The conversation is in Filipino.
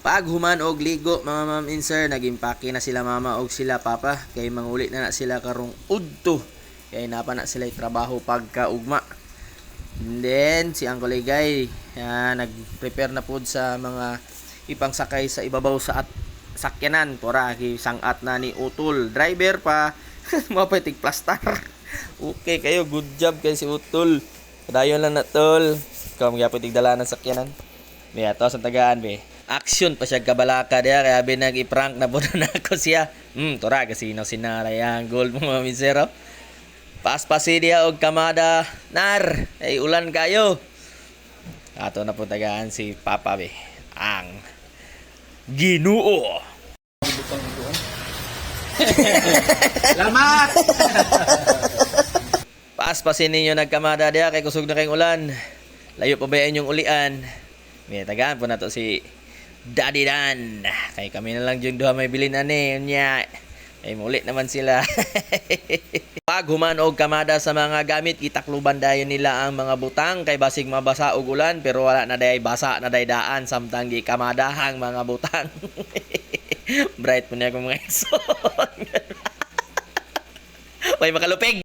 Pag human og ligo mga ma'am and sir, nag-impake na sila mama og sila papa kay manguli na sila karong udto. Kay napa na sila trabaho pagkaugma. And then si Uncle Igay nag-prepare na pud sa mga ipangsakay sa ibabaw sa sakyanan pora sangat na ni Utol. Driver pa mapatig plastar. Okay kayo, good job kay si Utol. Dayon lang na tol. Ikaw magyapitig dala ng sakyanan. Be ato sa tagaan be. Action pa siya kabalaka dia kaya binag-i-prank na po na ako siya. Tora kasino sinaray ang gold mo mga misero. Paspasi dia og kamada nar ay ulan kayo. Ato na po tagaan si Papa be. Ang Ginoo. Salamat! Paspasin ninyo nagkamada dia kay kusog na kayong ulan. Layo pa ba yung ulian? May tagaan po na to si Daddy Dan. Kay kami na lang yung duha may bilin ani. Nya. Ay muli naman sila. Pag human og kamada sa mga gamit, itakluban dayon nila ang mga butang kay basig mabasa og ulan pero wala na day basa na day daan samtang gi kamadahang mga butang. Bright po niya kung mga ison. May makalupig.